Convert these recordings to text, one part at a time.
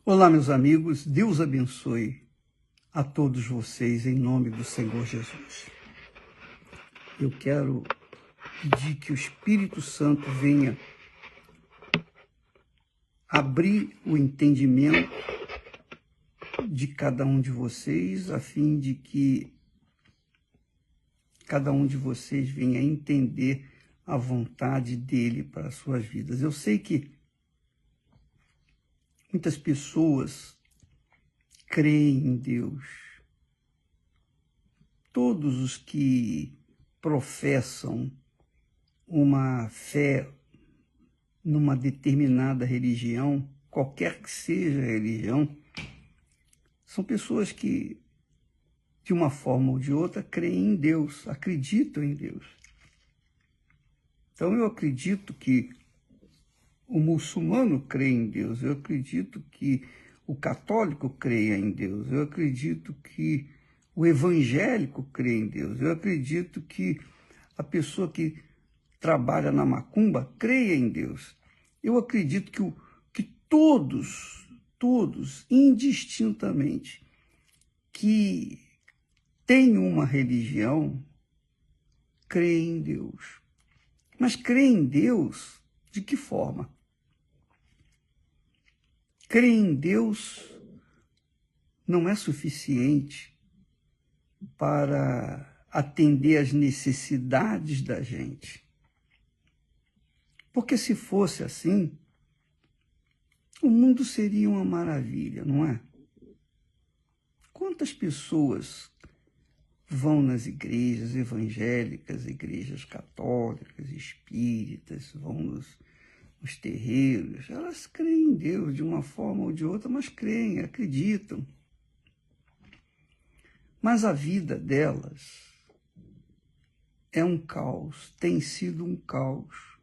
Olá, meus amigos, Deus abençoe a todos vocês em nome do Senhor Jesus. Eu quero pedir que o Espírito Santo venha abrir o entendimento de cada um de vocês, a fim de que cada um de vocês venha entender a vontade dele para as suas vidas. Eu sei que muitas pessoas creem em Deus. Todos os que professam uma fé numa determinada religião, qualquer que seja a religião, são pessoas que, de uma forma ou de outra, creem em Deus, acreditam em Deus. Então, eu acredito que o muçulmano crê em Deus, eu acredito que o católico creia em Deus, eu acredito que o evangélico crê em Deus, eu acredito que a pessoa que trabalha na macumba creia em Deus. Eu acredito que todos, indistintamente, que têm uma religião, creem em Deus. Mas creem em Deus de que forma? Crer em Deus não é suficiente para atender às necessidades da gente. Porque se fosse assim, o mundo seria uma maravilha, não é? Quantas pessoas vão nas igrejas evangélicas, igrejas católicas, espíritas, vão nos terreiros, elas creem em Deus de uma forma ou de outra, mas creem, acreditam. Mas a vida delas é um caos, tem sido um caos.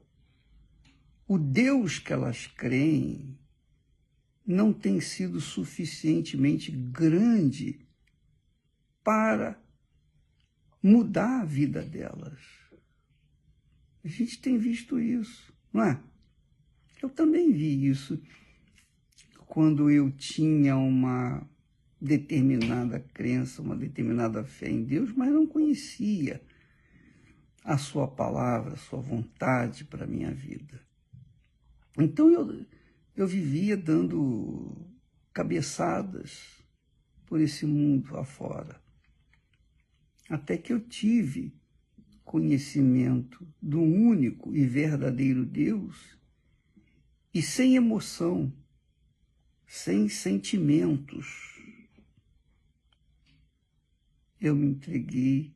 O Deus que elas creem não tem sido suficientemente grande para mudar a vida delas. A gente tem visto isso, não é? Eu também vi isso quando eu tinha uma determinada crença, uma determinada fé em Deus, mas não conhecia a sua palavra, a sua vontade para a minha vida. Então eu vivia dando cabeçadas por esse mundo afora, até que eu tive conhecimento do único e verdadeiro Deus e sem emoção, sem sentimentos, eu me entreguei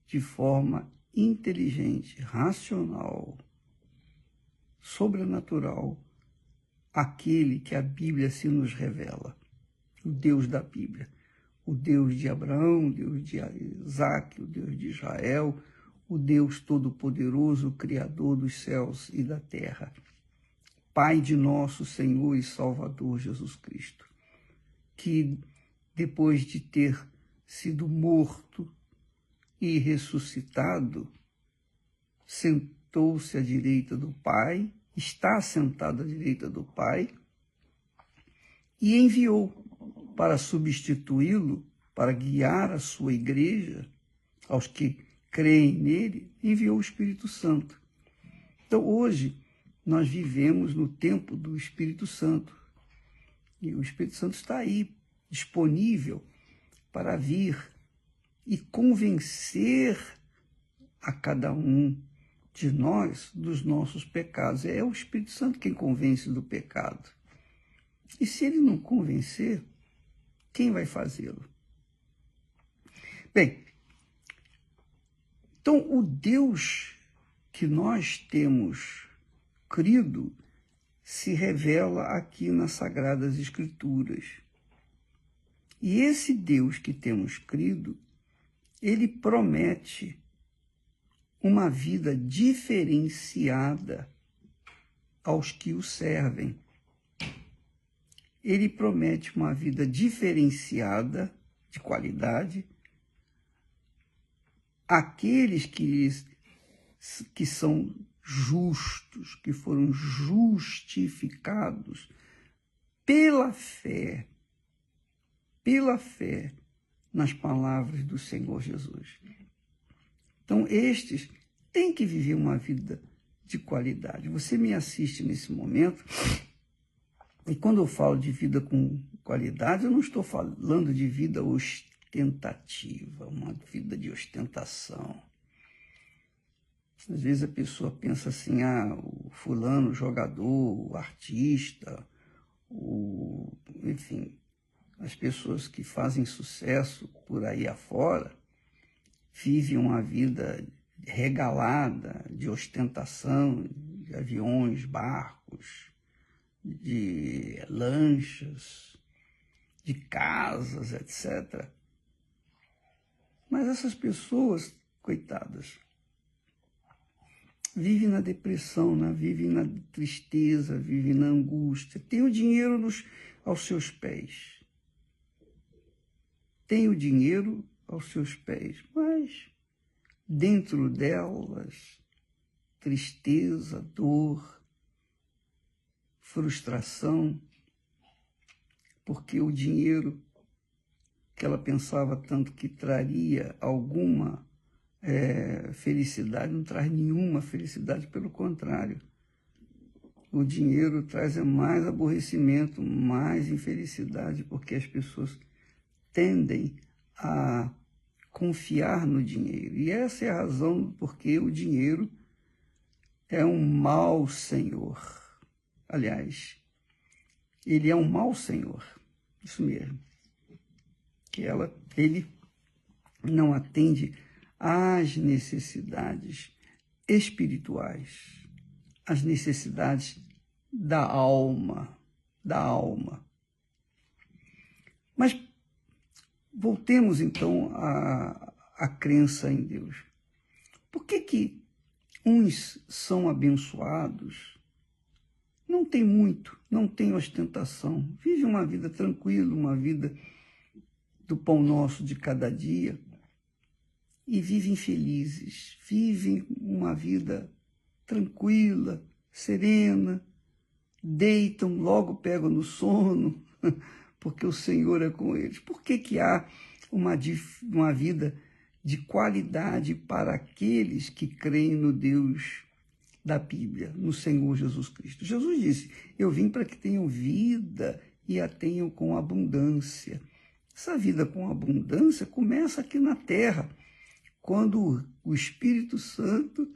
de forma inteligente, racional, sobrenatural, aquele que a Bíblia se nos revela, o Deus da Bíblia, o Deus de Abraão, o Deus de Isaac, o Deus de Israel, o Deus Todo-Poderoso, o Criador dos céus e da terra, Pai de nosso Senhor e Salvador Jesus Cristo, que depois de ter sido morto e ressuscitado, sentou-se à direita do Pai, está sentado à direita do Pai, e enviou para substituí-lo, para guiar a sua igreja, aos que creem nele, enviou o Espírito Santo. Então, hoje, nós vivemos no tempo do Espírito Santo. E o Espírito Santo está aí, disponível para vir e convencer a cada um de nós dos nossos pecados. É o Espírito Santo quem convence do pecado. E se ele não convencer, quem vai fazê-lo? Bem, então o Deus que nós temos crido se revela aqui nas Sagradas Escrituras. E esse Deus que temos crido, ele promete uma vida diferenciada aos que o servem. Ele promete uma vida diferenciada, de qualidade, àqueles que são justos, que foram justificados pela fé nas palavras do Senhor Jesus. Então, estes têm que viver uma vida de qualidade. Você me assiste nesse momento, e quando eu falo de vida com qualidade, eu não estou falando de vida ostentativa, uma vida de ostentação. Às vezes a pessoa pensa assim, o fulano, o jogador, o artista, enfim, as pessoas que fazem sucesso por aí afora vivem uma vida regalada de ostentação, de aviões, barcos, de lanchas, de casas, etc. Mas essas pessoas, coitadas, vivem na depressão, né? Vivem na tristeza, vivem na angústia. Tem o dinheiro aos seus pés. Tem o dinheiro aos seus pés, mas dentro delas, tristeza, dor, frustração, porque o dinheiro que ela pensava tanto que traria alguma felicidade, não traz nenhuma felicidade, pelo contrário. O dinheiro traz mais aborrecimento, mais infelicidade, porque as pessoas tendem a confiar no dinheiro. E essa é a razão porque o dinheiro é um mau senhor. Aliás, ele é um mau senhor, isso mesmo. Que ele não atende às necessidades espirituais, às necessidades da alma. Mas voltemos então à crença em Deus. Por que uns são abençoados, não tem muito, não tem ostentação, vive uma vida tranquila, uma vida do pão nosso de cada dia, e vivem felizes, vivem uma vida tranquila, serena, deitam, logo pegam no sono, porque o Senhor é com eles? Por que há uma vida de qualidade para aqueles que creem no Deus da Bíblia, no Senhor Jesus Cristo? Jesus disse, eu vim para que tenham vida e a tenham com abundância. Essa vida com abundância começa aqui na terra, quando o Espírito Santo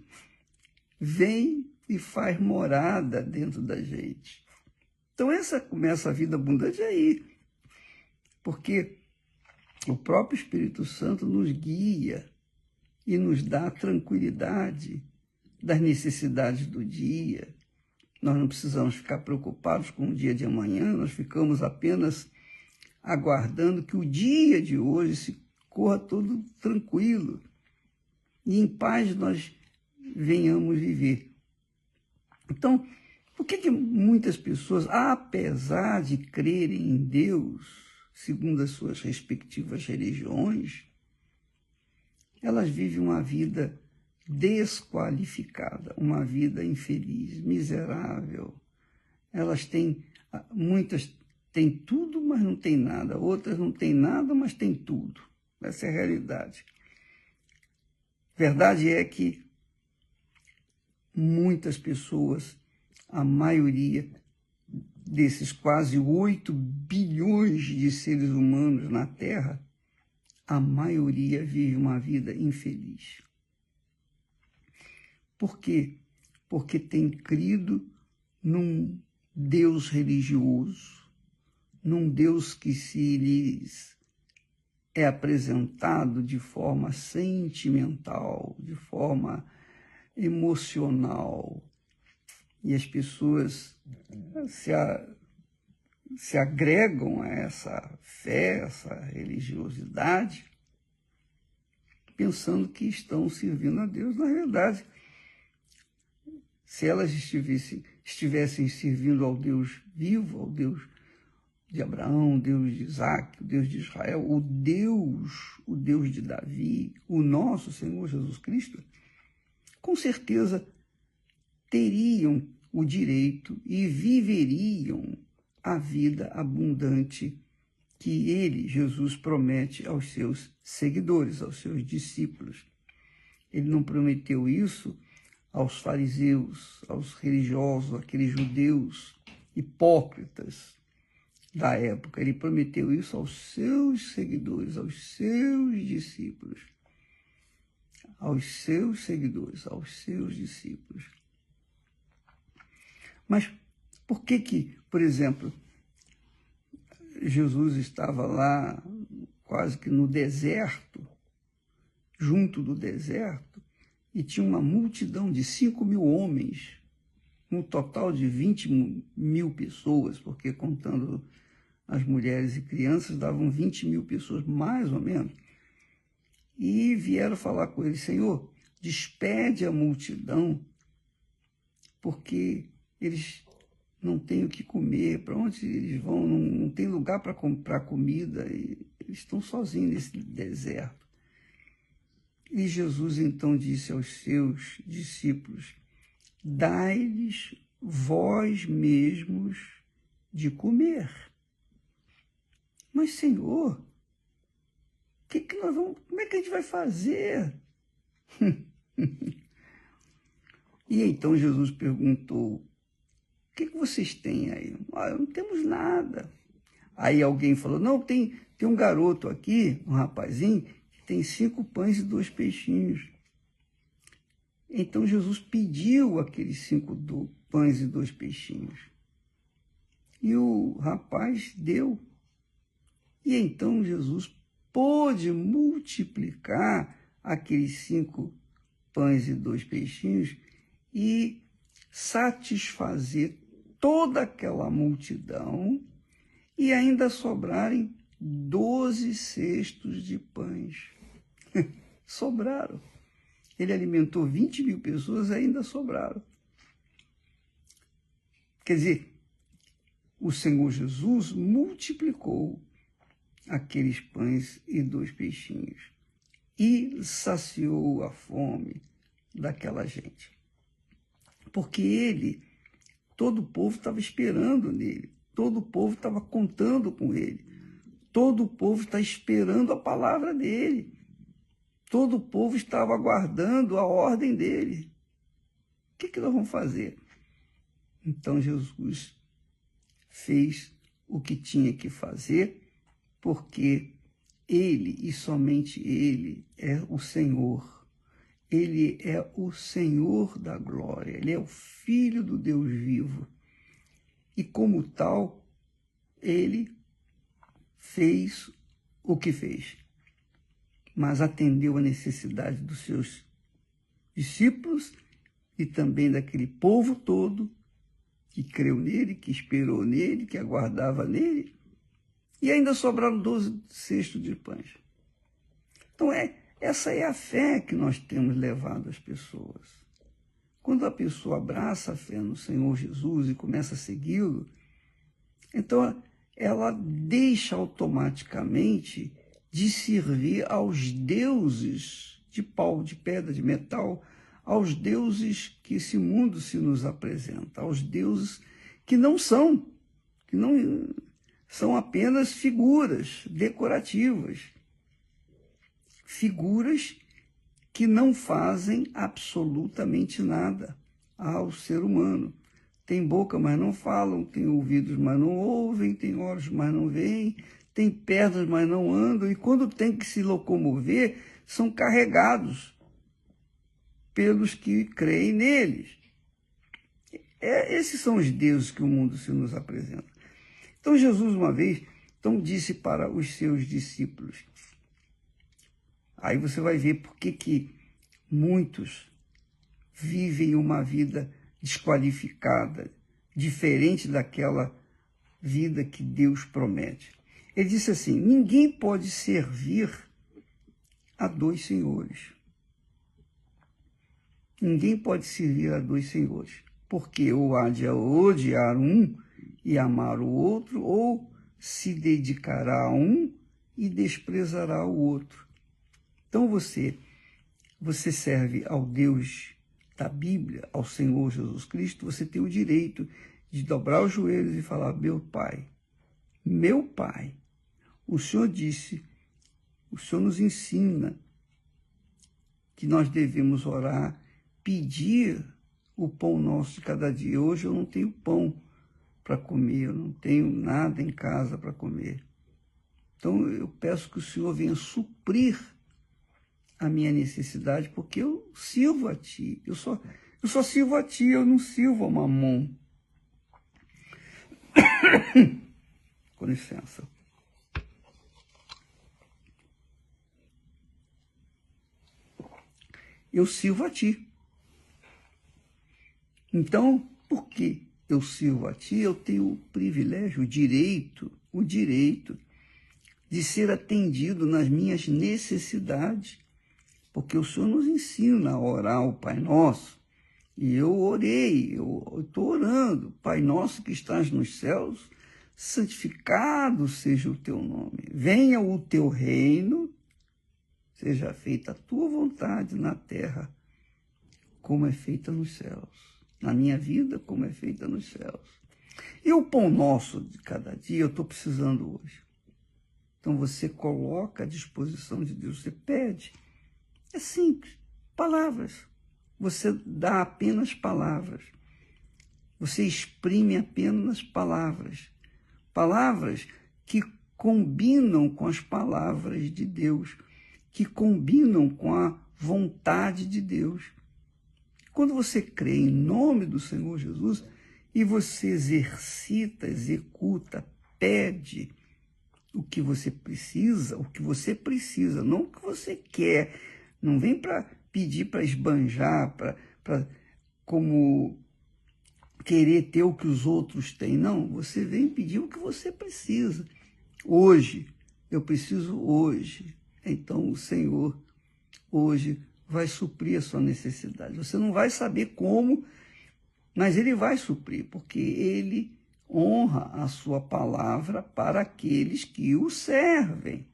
vem e faz morada dentro da gente. Então começa a vida abundante aí, porque o próprio Espírito Santo nos guia e nos dá tranquilidade das necessidades do dia. Nós não precisamos ficar preocupados com o dia de amanhã, nós ficamos apenas aguardando que o dia de hoje se corra todo tranquilo e em paz nós venhamos viver. Então, por que muitas pessoas, apesar de crerem em Deus, segundo as suas respectivas religiões, elas vivem uma vida desqualificada, uma vida infeliz, miserável? Muitas têm tudo, mas não têm nada. Outras não têm nada, mas têm tudo. Essa é a realidade. Verdade é que muitas pessoas, a maioria desses quase 8 bilhões de seres humanos na Terra, a maioria vive uma vida infeliz. Por quê? Porque tem crido num Deus religioso, num Deus que se lhes é apresentado de forma sentimental, de forma emocional, e as pessoas se agregam a essa fé, essa religiosidade, pensando que estão servindo a Deus. Na verdade, se elas estivessem servindo ao Deus vivo, ao Deus de Abraão, o Deus de Isaac, o Deus de Israel, o Deus de Davi, o nosso Senhor Jesus Cristo, com certeza teriam o direito e viveriam a vida abundante que ele, Jesus, promete aos seus seguidores, aos seus discípulos. Ele não prometeu isso aos fariseus, aos religiosos, aqueles judeus hipócritas da época. Ele prometeu isso aos seus seguidores, aos seus discípulos. Aos seus seguidores, aos seus discípulos. Mas por que, por exemplo, Jesus estava lá quase que no deserto, junto do deserto, e tinha uma multidão de 5.000 homens, um total de 20.000 pessoas, porque contando as mulheres e crianças, davam 20.000 pessoas, mais ou menos. E vieram falar com ele: Senhor, despede a multidão, porque eles não têm o que comer, para onde eles vão, não tem lugar para comprar comida, e eles estão sozinhos nesse deserto. E Jesus então disse aos seus discípulos: dai-lhes vós mesmos de comer. Mas, Senhor, como é que a gente vai fazer? E então Jesus perguntou: o que vocês têm aí? Não temos nada. Aí alguém falou: não, tem um garoto aqui, um rapazinho, que tem 5 pães e 2 peixinhos. Então Jesus pediu aqueles 5 pães e 2 peixinhos. E o rapaz deu. E então Jesus pôde multiplicar aqueles 5 pães e 2 peixinhos e satisfazer toda aquela multidão e ainda sobrarem 12 cestos de pães. Sobraram. Ele alimentou 20.000 pessoas e ainda sobraram. Quer dizer, o Senhor Jesus multiplicou aqueles pães e 2 peixinhos e saciou a fome daquela gente. Porque ele, todo o povo estava esperando nele, todo o povo estava contando com ele, todo o povo está esperando a palavra dele, todo o povo estava aguardando a ordem dele. O que nós vamos fazer? Então Jesus fez o que tinha que fazer, porque ele e somente ele é o Senhor. Ele é o Senhor da glória, ele é o Filho do Deus vivo. E como tal, ele fez o que fez, mas atendeu a necessidade dos seus discípulos e também daquele povo todo que creu nele, que esperou nele, que aguardava nele. E ainda sobraram 12 cestos de pães. Então, essa é a fé que nós temos levado às pessoas. Quando a pessoa abraça a fé no Senhor Jesus e começa a segui-lo, então ela deixa automaticamente de servir aos deuses de pau, de pedra, de metal, aos deuses que esse mundo se nos apresenta, aos deuses que não são apenas figuras decorativas, figuras que não fazem absolutamente nada ao ser humano. Tem boca, mas não falam, tem ouvidos, mas não ouvem, tem olhos, mas não veem, tem pernas, mas não andam, e quando tem que se locomover, são carregados pelos que creem neles. Esses são os deuses que o mundo se nos apresenta. Então Jesus, uma vez, disse para os seus discípulos. Aí você vai ver por que muitos vivem uma vida desqualificada, diferente daquela vida que Deus promete. Ele disse assim: ninguém pode servir a 2 senhores. Ninguém pode servir a 2 senhores, porque ou há de odiar um e amar o outro, ou se dedicará a um e desprezará o outro. Então você serve ao Deus da Bíblia, ao Senhor Jesus Cristo, você tem o direito de dobrar os joelhos e falar: meu Pai, o Senhor disse, o Senhor nos ensina que nós devemos orar, pedir o pão nosso de cada dia. Hoje eu não tenho pão para comer, eu não tenho nada em casa para comer. Então eu peço que o Senhor venha suprir a minha necessidade, porque eu sirvo a Ti. Eu só sirvo a Ti, eu não sirvo a Mamon. Com licença. Eu sirvo a Ti. Então, porque eu sirvo a Ti, eu tenho o privilégio, o direito de ser atendido nas minhas necessidades, porque o Senhor nos ensina a orar o Pai Nosso, e eu orei, eu estou orando: Pai Nosso que estás nos céus, santificado seja o Teu nome, venha o Teu reino, seja feita a Tua vontade na terra, como é feita nos céus. Na minha vida, como é feita nos céus. E o pão nosso de cada dia eu estou precisando hoje. Então você coloca à disposição de Deus, você pede. É simples, palavras. Você dá apenas palavras. Você exprime apenas palavras. Palavras que combinam com as palavras de Deus, que combinam com a vontade de Deus. Quando você crê em nome do Senhor Jesus e você executa, pede o que você precisa, não o que você quer. Não vem para pedir para esbanjar, para como querer ter o que os outros têm. Não, você vem pedir o que você precisa. Hoje, eu preciso hoje. Então o Senhor hoje vai suprir a sua necessidade. Você não vai saber como, mas Ele vai suprir, porque Ele honra a sua palavra para aqueles que o servem.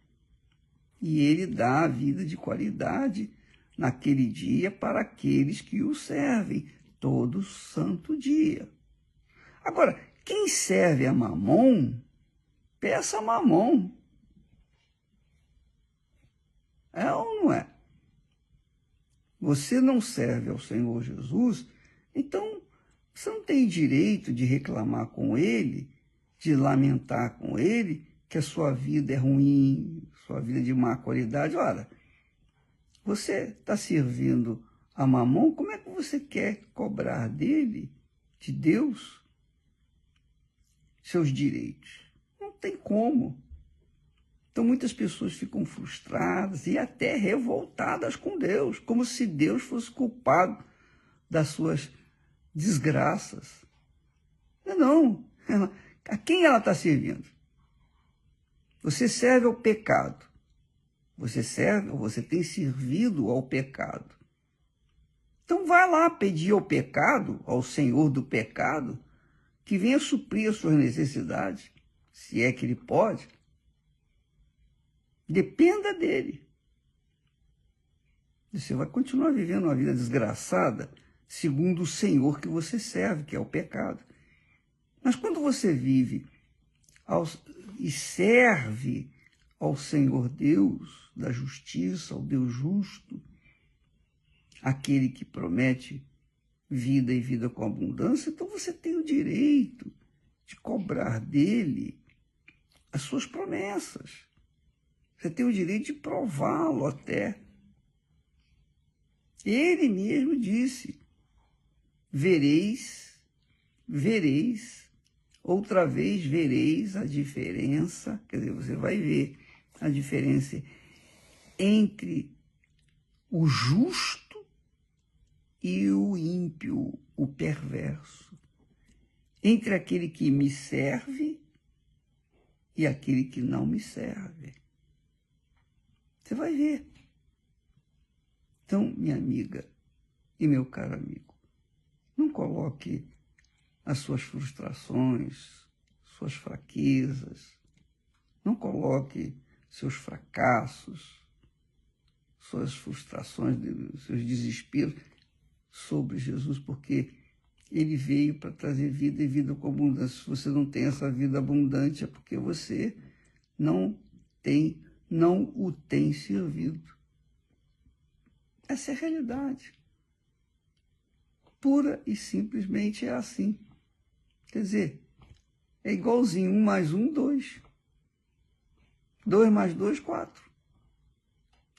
E Ele dá a vida de qualidade naquele dia para aqueles que o servem, todo santo dia. Agora, quem serve a Mamon, peça a Mamon. É ou não é? Você não serve ao Senhor Jesus, então você não tem direito de reclamar com Ele, de lamentar com Ele que a sua vida é ruim, sua vida é de má qualidade. Ora, você está servindo a Mamon, como é que você quer cobrar dele, de Deus, seus direitos? Não tem como. Então, muitas pessoas ficam frustradas e até revoltadas com Deus, como se Deus fosse culpado das suas desgraças. Não. A quem ela está servindo? Você serve ao pecado. Você tem servido ao pecado. Então, vai lá pedir ao pecado, ao Senhor do pecado, que venha suprir as suas necessidades, se é que Ele pode. Dependa dele. Você vai continuar vivendo uma vida desgraçada segundo o Senhor que você serve, que é o pecado. Mas quando você vive e serve ao Senhor Deus da justiça, ao Deus justo, aquele que promete vida e vida com abundância, então você tem o direito de cobrar dele as suas promessas. Você tem o direito de prová-lo até. Ele mesmo disse: vereis, outra vez vereis a diferença, quer dizer, você vai ver a diferença entre o justo e o ímpio, o perverso, entre aquele que me serve e aquele que não me serve. Você vai ver. Então, minha amiga e meu caro amigo, não coloque as suas frustrações, suas fraquezas, não coloque seus fracassos, suas frustrações, seus desesperos sobre Jesus, porque Ele veio para trazer vida e vida com abundância. Se você não tem essa vida abundante, é porque você não o tem servido. Essa é a realidade. Pura e simplesmente é assim. Quer dizer, é igualzinho, 1 mais 1, 2. 2 mais 2, 4.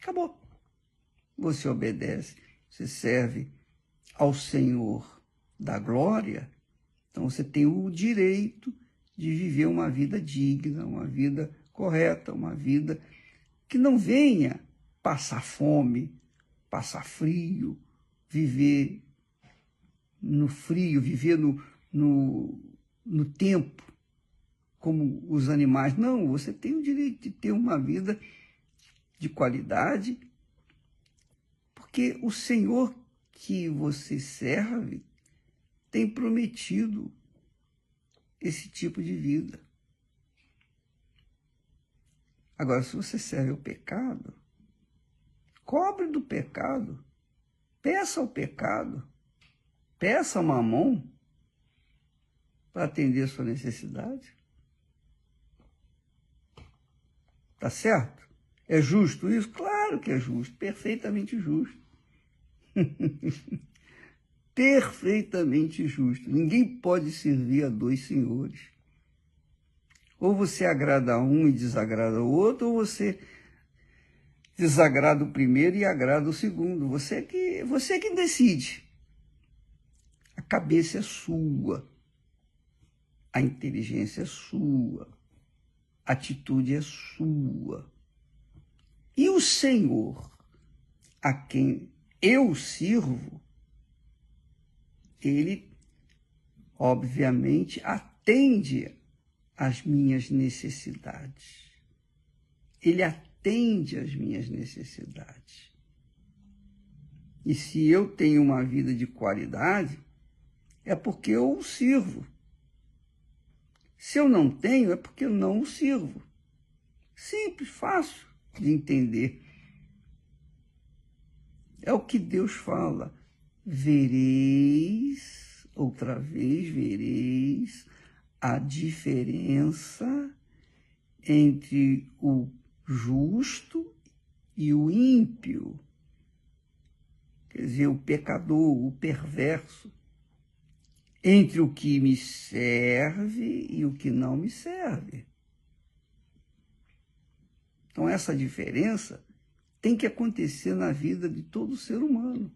Acabou. Você obedece, você serve ao Senhor da glória, então você tem o direito de viver uma vida digna, uma vida correta, uma vida que não venha passar fome, passar frio, viver no frio, viver no tempo, como os animais. Não, você tem o direito de ter uma vida de qualidade, porque o Senhor que você serve tem prometido esse tipo de vida. Agora, se você serve ao pecado, cobre do pecado, peça ao pecado, peça a Mamon para atender a sua necessidade. Tá certo? É justo isso? Claro que é justo, perfeitamente justo. Perfeitamente justo. Ninguém pode servir a 2 senhores. Ou você agrada a um e desagrada o outro, ou você desagrada o primeiro e agrada o segundo. Você que decide. A cabeça é sua. A inteligência é sua. A atitude é sua. E o Senhor, a quem eu sirvo, ele, obviamente, atende às minhas necessidades. Ele atende às minhas necessidades. E se eu tenho uma vida de qualidade, é porque eu o sirvo. Se eu não tenho, é porque eu não o sirvo. Simples, fácil de entender. É o que Deus fala. Vereis, outra vez vereis, a diferença entre o justo e o ímpio. Quer dizer, o pecador, o perverso. Entre o que me serve e o que não me serve. Então, essa diferença tem que acontecer na vida de todo ser humano.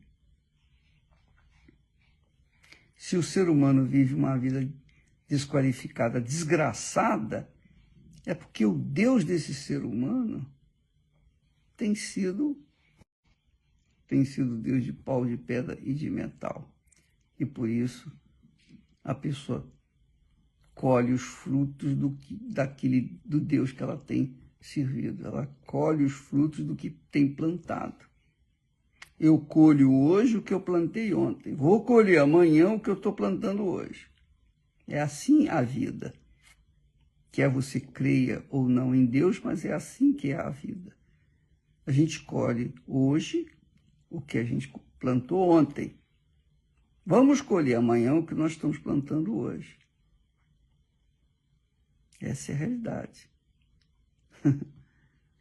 Se o ser humano vive uma vida desqualificada, desgraçada, é porque o Deus desse ser humano tem sido Deus de pau, de pedra e de metal. E por isso a pessoa colhe os frutos do Deus que ela tem servido. Ela colhe os frutos do que tem plantado. Eu colho hoje o que eu plantei ontem. Vou colher amanhã o que eu estou plantando hoje. É assim a vida. Quer você creia ou não em Deus, mas é assim que é a vida. A gente colhe hoje o que a gente plantou ontem. Vamos colher amanhã o que nós estamos plantando hoje. Essa é a realidade.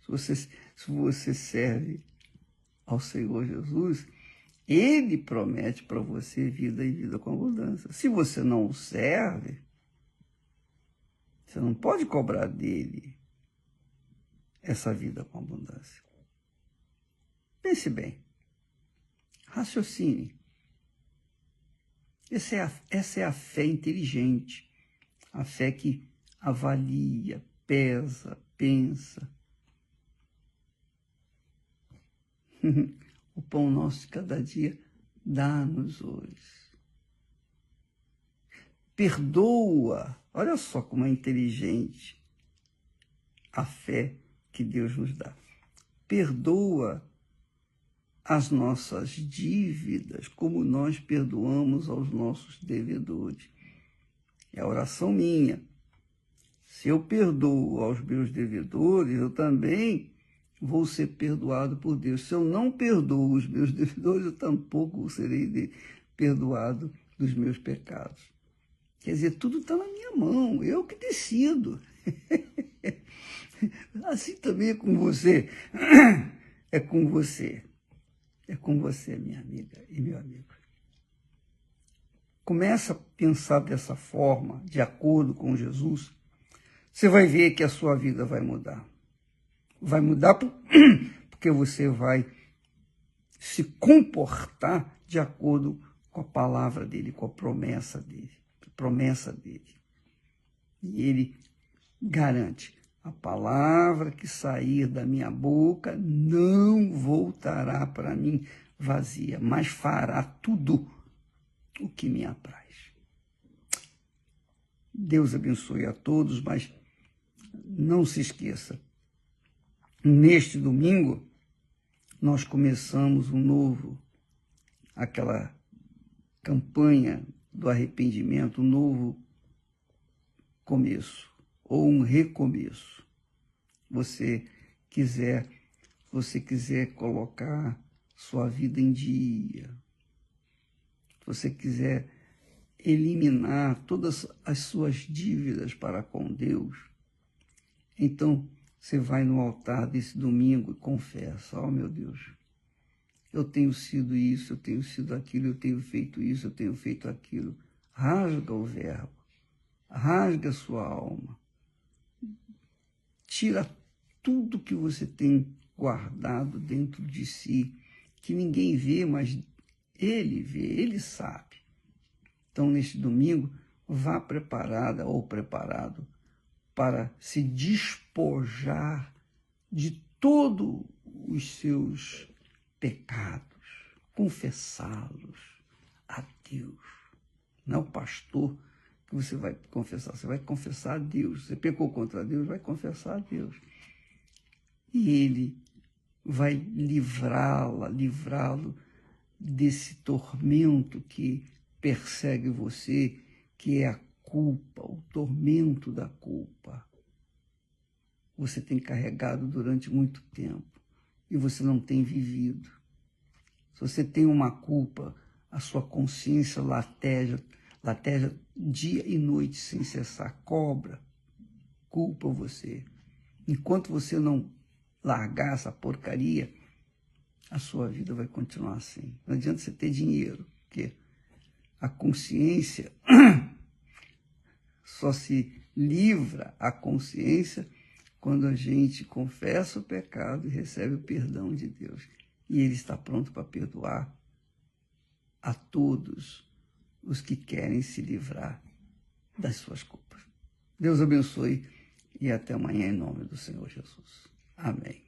Se você serve ao Senhor Jesus, Ele promete para você vida e vida com abundância. Se você não o serve, você não pode cobrar dele essa vida com abundância. Pense bem. Raciocine. Essa é a fé inteligente. A fé que avalia, pesa, pensa. O pão nosso de cada dia dá-nos hoje. Perdoa. Olha só como é inteligente a fé que Deus nos dá. Perdoa as nossas dívidas como nós perdoamos aos nossos devedores. É a oração minha. Se eu perdoo aos meus devedores, eu também vou ser perdoado por Deus. Se eu não perdoo os meus devedores, eu tampouco serei perdoado dos meus pecados. Quer dizer, tudo está na minha mão, eu que decido. Assim também é com você. É com você. É com você, minha amiga e meu amigo. Começa a pensar dessa forma, de acordo com Jesus, você vai ver que a sua vida vai mudar. Vai mudar porque você vai se comportar de acordo com a palavra dele, com a promessa dele. E ele garante, a palavra que sair da minha boca não voltará para mim vazia, mas fará tudo o que me apraz. Deus abençoe a todos, mas não se esqueça, neste domingo nós começamos aquela campanha do arrependimento, um novo começo, ou um recomeço. Você quiser colocar sua vida em dia, você quiser eliminar todas as suas dívidas para com Deus, então você vai no altar desse domingo e confessa, oh meu Deus, eu tenho sido isso, eu tenho sido aquilo, eu tenho feito isso, eu tenho feito aquilo. Rasga o verbo, rasga a sua alma, tira tudo que você tem guardado dentro de si, que ninguém vê, mas ele vê, ele sabe. Então, neste domingo, vá preparada ou preparado para se despojar de todos os seus pecados, confessá-los a Deus. Não é o pastor que você vai confessar, você vai confessar a Deus. Você pecou contra Deus, vai confessar a Deus. E ele vai livrá-lo desse tormento que persegue você, que é a culpa, o tormento da culpa. Você tem carregado durante muito tempo e você não tem vivido. Se você tem uma culpa, a sua consciência lateja dia e noite sem cessar, cobra, culpa você. Enquanto você não largar essa porcaria, a sua vida vai continuar assim. Não adianta você ter dinheiro, porque a consciência só se livra a consciência quando a gente confessa o pecado e recebe o perdão de Deus. E Ele está pronto para perdoar a todos os que querem se livrar das suas culpas. Deus abençoe e até amanhã em nome do Senhor Jesus. Amém.